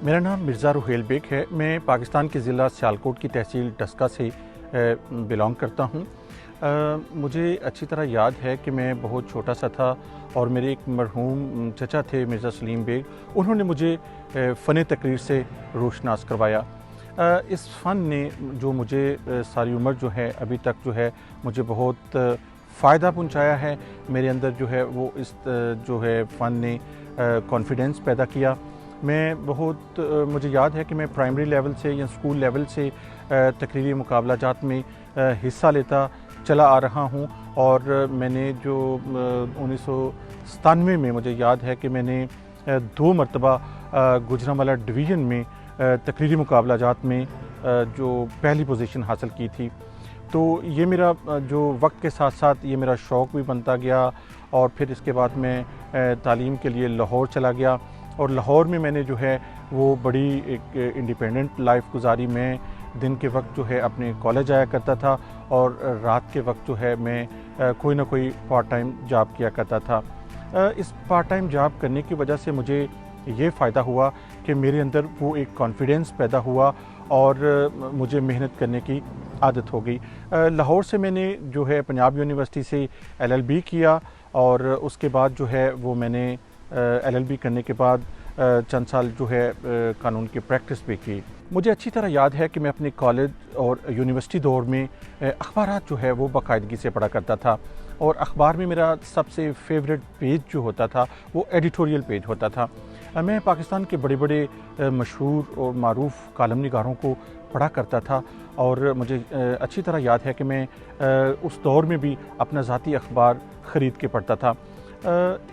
मेरा नाम मिर्ज़ा रुहेल बेग है। मैं पाकिस्तान के ज़िला सियालकोट की तहसील डस्का से बिलोंग करता हूँ। मुझे अच्छी तरह याद है कि मैं बहुत छोटा सा था और मेरे एक मरहूम चचा थे मिर्ज़ा सलीम बेग, उन्होंने मुझे फ़न तकरीर से रोशनास करवाया। इस फ़न ने जो मुझे सारी उम्र जो है अभी तक जो है मुझे बहुत फ़ायदा पहुँचाया है। मेरे अंदर जो है वो इस जो है फ़न ने कॉन्फिडेंस पैदा किया। मैं बहुत मुझे याद है कि मैं प्राइमरी लेवल से या स्कूल लेवल से तकरीरी मुकाबलाजात में हिस्सा लेता चला आ रहा हूँ और मैंने जो 1997 में मुझे याद है कि मैंने 2 मरतबा गुजरांवाला डिवीज़न में तकरीरी मुकाबलाजात में जो पहली पोजीशन हासिल की थी। तो ये मेरा जो वक्त के साथ साथ ये मेरा शौक़ भी बनता गया और फिर इसके बाद मैं तालीम के लिए लाहौर चला गया और लाहौर में मैंने जो है वो बड़ी एक इंडिपेंडेंट लाइफ गुजारी। मैं दिन के वक्त जो है अपने कॉलेज आया करता था और रात के वक्त जो है मैं कोई ना कोई पार्ट टाइम जॉब किया करता था। इस पार्ट टाइम जॉब करने की वजह से मुझे ये फ़ायदा हुआ कि मेरे अंदर वो एक कॉन्फिडेंस पैदा हुआ और मुझे मेहनत करने की आदत हो गई। लाहौर से मैंने जो है पंजाब यूनिवर्सिटी से LLB किया और उसके बाद जो है वो मैंने LLB करने के बाद चंद साल जो है कानून की प्रैक्टिस भी की। मुझे अच्छी तरह याद है कि मैं अपने कॉलेज और यूनिवर्सिटी दौर में अखबारात जो है वो बाकायदगी से पढ़ा करता था और अखबार में मेरा सबसे फेवरेट पेज जो होता था वो एडिटोरियल पेज होता था। मैं पाकिस्तान के बड़े बड़े मशहूर और मारूफ कालम निगारों को पढ़ा करता था और मुझे अच्छी तरह याद है कि मैं उस दौर में भी अपना ज़ाती अखबार ख़रीद के पढ़ता था।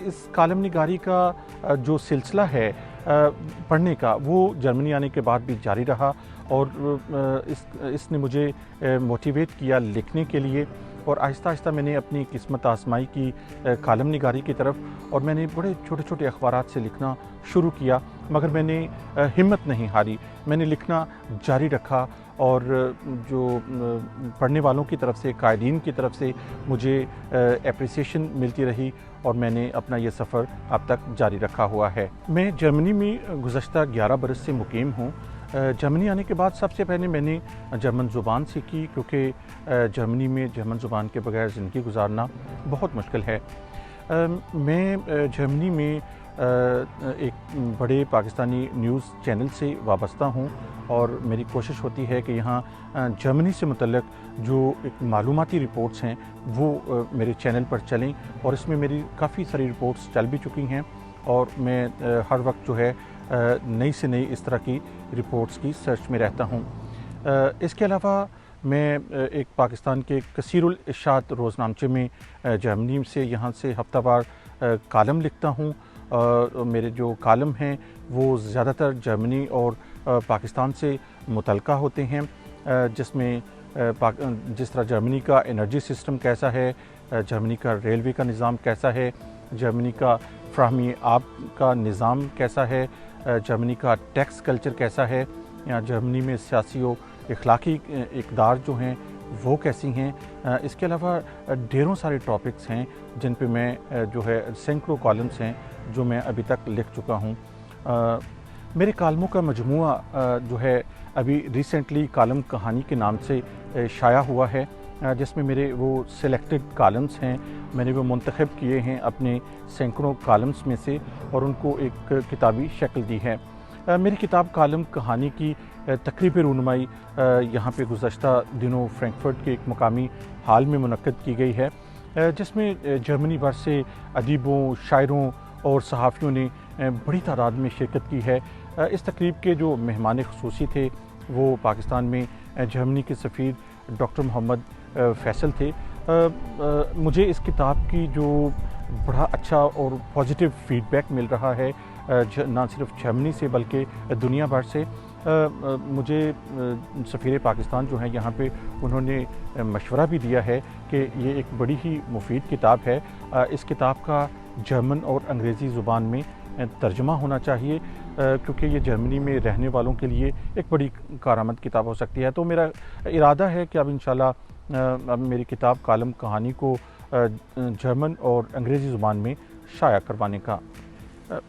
इस कालम निगारी का जो सिलसिला है पढ़ने का वो जर्मनी आने के बाद भी जारी रहा और इसने मुझे मोटिवेट किया लिखने के लिए और आहिस्ता आहिस्ता मैंने अपनी किस्मत आजमाई की कालम निगारी की तरफ और मैंने बड़े छोटे छोटे अखबारात से लिखना शुरू किया, मगर मैंने हिम्मत नहीं हारी। मैंने लिखना जारी रखा और जो पढ़ने वालों की तरफ से, कायदीन की तरफ से मुझे एप्रिसिएशन मिलती रही और मैंने अपना ये सफ़र अब तक जारी रखा हुआ है। मैं जर्मनी में गुज़श्ता 11 बरस से मुकीम हूँ। जर्मनी आने के बाद सबसे पहले मैंने जर्मन ज़ुबान सीखी, क्योंकि जर्मनी में जर्मन ज़ुबान के बगैर ज़िंदगी गुजारना बहुत मुश्किल है। मैं जर्मनी में एक बड़े पाकिस्तानी न्यूज़ चैनल से वाबस्ता हूँ और मेरी कोशिश होती है कि यहाँ जर्मनी से मुतल्लिक़ जो एक मालूमाती रिपोर्ट्स हैं वो मेरे चैनल पर चलें और इसमें मेरी काफ़ी सारी रिपोर्ट्स चल भी चुकी हैं और मैं हर वक्त जो है नई से नई इस तरह की रिपोर्ट्स की सर्च में रहता हूँ। इसके अलावा मैं एक पाकिस्तान के कसीरुल इरशाद रोज़नामचे में जर्मनी से यहाँ से हफ्तावार कालम लिखता हूँ। मेरे जो कालम हैं वो ज़्यादातर जर्मनी और पाकिस्तान से मुतल्लिक़ होते हैं, जिसमें जिस तरह जर्मनी का एनर्जी सिस्टम कैसा है, जर्मनी का रेलवे का निज़ाम कैसा है, जर्मनी का फ़राहमी आब का निज़ाम कैसा है, जर्मनी का टैक्स कल्चर कैसा है, या जर्मनी में सियासी और इखलाकी इक़दार जो हैं वो कैसी हैं। इसके अलावा ढेरों सारे टॉपिक्स हैं जिन पे मैं जो है सैकड़ों कॉलम्स हैं जो मैं अभी तक लिख चुका हूँ। मेरे कालमों का मजमूआ जो है अभी रिसेंटली कालम कहानी के नाम से शाया हुआ है, जिसमें मेरे वो सिलेक्टेड कालम्स हैं, मैंने वो मुंतखब किए हैं अपने सैकड़ों कालम्स में से और उनको एक किताबी शक्ल दी है। मेरी किताब कालम कहानी की तकरीब रूनुमाई यहाँ पे गुज़श्ता दिनों फ्रैंकफर्ट के एक मुकामी हाल में मुनक्कद की गई है, जिसमें जर्मनी भर से अदीबों, शायरों और सहाफ़ियों ने बड़ी तादाद में शिरकत की है। इस तकरीब के जो मेहमान ख़ुसूसी थे वो पाकिस्तान में जर्मनी के सफ़ीर डॉक्टर मोहम्मद फैसल थे। मुझे इस किताब की जो बड़ा अच्छा और पॉजिटिव फ़ीडबैक मिल रहा है ना सिर्फ जर्मनी से बल्कि दुनिया भर से। मुझे सफ़ीर पाकिस्तान जो हैं यहाँ पे उन्होंने मशवरा भी दिया है कि ये एक बड़ी ही मुफीद किताब है। इस किताब का जर्मन और अंग्रेज़ी ज़ुबान में तर्जुमा होना चाहिए, क्योंकि ये जर्मनी में रहने वालों के लिए एक बड़ी कारआमद किताब हो सकती है। तो मेरा इरादा है कि अब इंशाल्लाह अब मेरी किताब कालम कहानी को जर्मन और अंग्रेज़ी ज़ुबान में शाया करवाने का।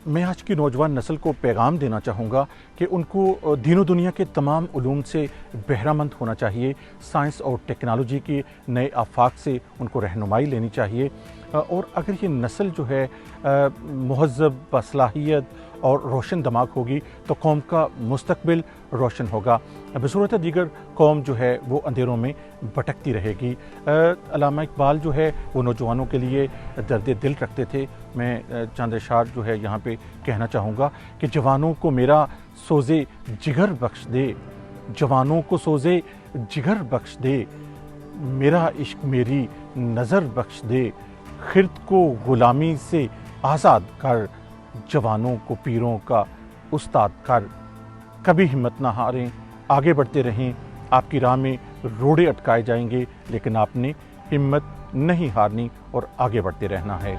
میں آج کی نوجوان نسل کو پیغام دینا چاہوں گا کہ ان کو دین و دنیا کے تمام علوم سے بہرہ مند ہونا چاہیے، سائنس اور ٹیکنالوجی کے نئے آفاق سے ان کو رہنمائی لینی چاہیے، اور اگر یہ نسل جو ہے مہذب، باصلاحیت اور روشن دماغ ہوگی تو قوم کا مستقبل روشن ہوگا، بصورت دیگر قوم جو ہے وہ اندھیروں میں بھٹکتی رہے گی۔ علامہ اقبال جو ہے وہ نوجوانوں کے لیے درد دل رکھتے تھے۔ میں چند اشعار جو ہے یہاں پہ کہنا چاہوں گا کہ جوانوں کو میرا سوزے جگر بخش دے، جوانوں کو سوزے جگر بخش دے، میرا عشق میری نظر بخش دے، خرد کو غلامی سے آزاد کر، جوانوں کو پیروں کا استاد کر، کبھی ہمت نہ ہاریں، آگے بڑھتے رہیں، آپ کی راہ میں روڑے اٹکائے جائیں گے لیکن آپ نے ہمت نہیں ہارنی اور آگے بڑھتے رہنا ہے۔